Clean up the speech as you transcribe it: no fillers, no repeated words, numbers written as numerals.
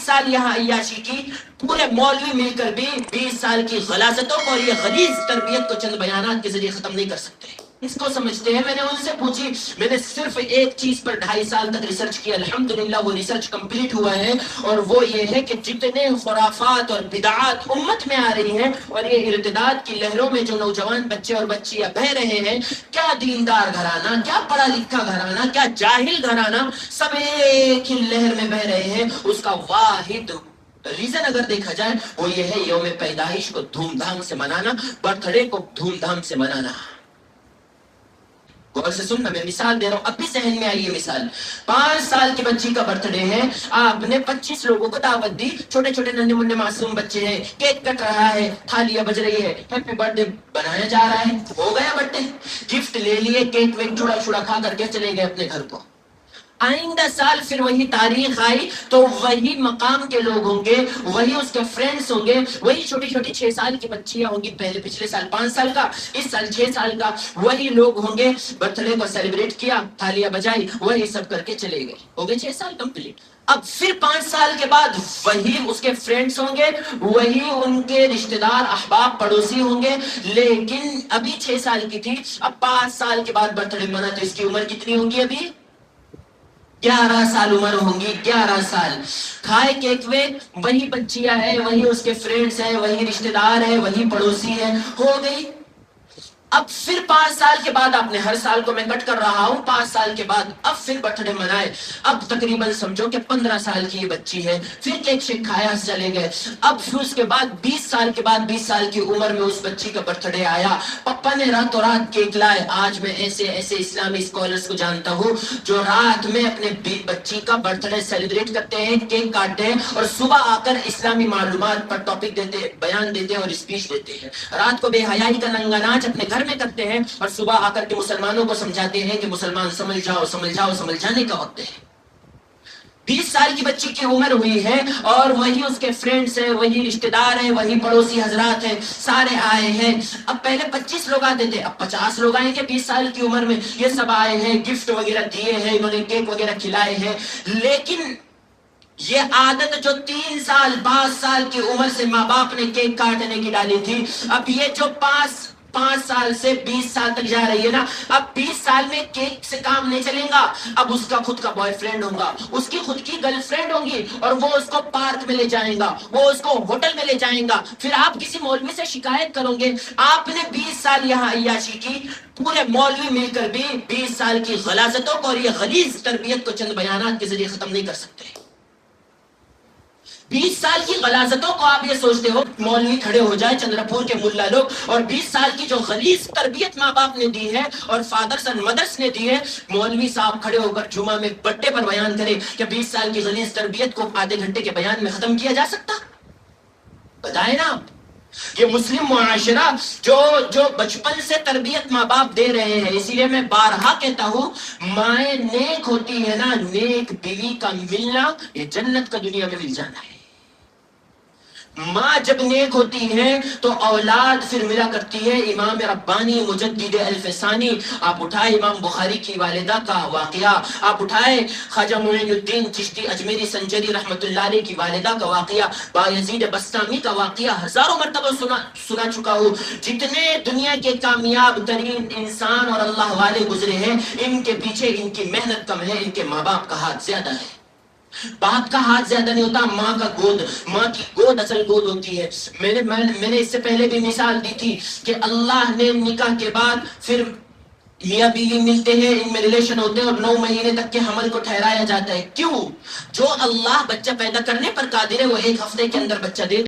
سال یہاں عیاشی کی، پورے مولوی مل کر بھی 20 سال کی غلاظتوں کو اور یہ غلیظ تربیت کو چند بیانات کے ذریعے ختم نہیں کر سکتے. اس کو سمجھتے ہیں. میں نے ان سے پوچھی، میں نے صرف ایک چیز پر 2.5 سال تک ریسرچ کیا، الحمدللہ وہ ریسرچ کمپلیٹ ہوا ہے، اور وہ یہ ہے کہ جتنے خرافات اور بدعات امت میں آ رہی ہیں اور یہ ارتداد کی لہروں میں جو نوجوان بچے اور بچیاں بہ رہے ہیں، کیا دیندار گھرانہ، کیا پڑھا لکھا گھرانہ، کیا جاہل گھرانہ، سب ایک ہی لہر میں بہ رہے ہیں. اس کا واحد ریزن اگر دیکھا جائے وہ یہ ہے یوم پیدائش کو دھوم دھام سے منانا، برتھ ڈے کو دھوم دھام سے منانا. غور سے سننا، میں مثال دے رہا ہوں، اب بھی ذہن میں آئی یہ مثال. 5 سال کی بچی کا برتھ ڈے ہے، آپ نے 25 لوگوں کو دعوت دی، چھوٹے چھوٹے ننھے منھے معصوم بچے ہیں، کیک کٹ رہا ہے، تھالیاں بج رہی ہے، ہیپی برتھ ڈے بنایا جا رہا ہے، ہو گیا برتھ ڈے، گفٹ لے لیے، کیک ویک چوڑا چوڑا کھا کر کے چلے گئے اپنے گھر کو. آئندہ سال پھر وہی تاریخ آئی تو وہی مقام کے لوگ ہوں گے، وہی اس کے فرینڈز ہوں گے، وہی چھوٹی چھوٹی 6 سال کی بچیاں ہوں گی، پچھلے سال 5 سال کا، اس سال 6 سال کا، وہی لوگ ہوں گے. برتھ ڈے کو سیلیبریٹ کیا، تھالیاں بجائی، وہی سب کر کے چلے گئے، ہو گئے 6 سال کمپلیٹ. اب پھر 5 سال کے بعد وہی اس کے فرینڈز ہوں گے، وہی ان کے رشتہ دار احباب پڑوسی ہوں گے، لیکن ابھی 6 سال کی تھی، اب 5 سال کے بعد برتھ ڈے منا تو اس کی عمر کتنی ہوگی؟ ابھی 11 سال عمر ہوں گی. 11 سال کھائے کیک ویک، وہی بچیاں ہیں، وہی اس کے فرینڈز ہیں، وہی رشتہ دار ہیں، وہی پڑوسی ہیں، ہو گئی. اب پھر 5 سال کے بعد، آپ نے ہر سال کو میں کٹ کر رہا ہوں، 5 سال کے بعد اب پھر برتھ ڈے منائے. اب تقریباً سمجھو کہ 15 سال کی یہ بچی ہے، پھر کیک شیک کھایا، چلے گئے. اب پھر اس کے بعد 20 سال کے بعد، 20 سال کی عمر میں اس بچی کا برتھ ڈے آیا، پپا نے راتوں رات کیک لائے. آج میں ایسے ایسے اسلامی اسکالرز کو جانتا ہوں جو رات میں اپنے بچی کا برتھ ڈے سیلیبریٹ کرتے ہیں، کیک کاٹتے ہیں، اور صبح آ کر اسلامی معلومات پر ٹاپک دیتے، بیان دیتے ہیں اور اسپیچ دیتے ہیں. رات کو بے حیائی کا ننگا ناچ اپنے گھر میں کرتے ہیں، اور صبح آ کر کے مسلمانوں کو سمجھاتے ہیں کہ مسلمان سمجھ جاؤ سمجھ جاؤ، سمجھ جانے کا وقت ہے. 20 سال کی بچی کی عمر ہوئی ہے، اور وہی اس کے فرینڈز ہیں، وہی رشتہ دار ہیں، وہی پڑوسی حضرات ہیں، سارے آئے ہیں. اب پہلے 25 لوگ آتے تھے، اب 50 لوگ آئیں گے 20 سال کی عمر میں. یہ سب آئے ہیں، گفٹ وغیرہ دیے ہیں، انہوں نے کیک وغیرہ کھلائے ہیں. لیکن یہ عادت جو 3 سال 5 سال کی عمر سے ماں باپ نے کیک کاٹنے کی ڈالی تھی، اب یہ جو 5 سال سے 20 سال تک جا رہی ہے نا، اب 20 سال میں کیک سے کام نہیں چلے گا. اب اس کا خود کا بوائے فرینڈ ہوگا، اس کی خود کی گرل فرینڈ ہوگی، اور وہ اس کو پارک میں لے جائیں گا، وہ اس کو ہوٹل میں لے جائیں گا. پھر آپ کسی مولوی سے شکایت کرو گے، آپ نے 20 سال یہاں عیاشی کی، پورے مولوی مل کر بھی 20 سال کی غلاظتوں کو اور یہ غلیظ تربیت کو چند بیانات کے ذریعے ختم نہیں کر سکتے. 20 سال کی غلاظتوں کو آپ یہ سوچتے ہو مولوی کھڑے ہو جائے، چندرپور کے ملا لوگ، اور 20 سال کی جو غلیظ تربیت ماں باپ نے دی ہے اور فادرز اینڈ مدرز نے دی ہے، مولوی صاحب کھڑے ہو کر جمعہ میں بٹے پر بیان کرے کہ 20 سال کی غلیظ تربیت کو آدھے گھنٹے کے بیان میں ختم کیا جا سکتا؟ بتائیں نا آپ. یہ مسلم معاشرہ جو بچپن سے تربیت ماں باپ دے رہے ہیں، اسی لیے میں بارہا کہتا ہوں، مائیں نیک ہوتی ہے نا، نیک بیوی کا ملنا یہ جنت کا دنیا میں مل جانا ہے. ماں جب نیک ہوتی ہے تو اولاد پھر ملا کرتی ہے. امام ربانی مجدد الف ثانی، آپ اٹھائے امام بخاری کی والدہ کا واقعہ، آپ اٹھائے خواجہ معین الدین چشتی اجمیری سنجری رحمت اللہ علیہ کی والدہ کا واقعہ، بایزید بسطامی کا واقعہ ہزاروں مرتبہ سنا چکا ہوں. جتنے دنیا کے کامیاب ترین انسان اور اللہ والے گزرے ہیں، ان کے پیچھے ان کی محنت کم ہے، ان کے ماں باپ کا ہاتھ زیادہ ہے. باپ کا ہاتھ زیادہ نہیں ہوتا، ماں کی گود اصل گود ہوتی ہے. میں نے اس سے پہلے بھی مثال دی تھی کہ اللہ نے نکاح کے بعد پھر میاں بیوی ملتے ہیں، ان میں ریلیشن ہوتے ہیں، اور 9 مہینے تک کے حمل کو ٹھہرایا جاتا ہے. کیوں؟ جو اللہ بچہ پیدا کرنے پر قادر ہے وہ 1 ہفتے کے اندر بچہ دے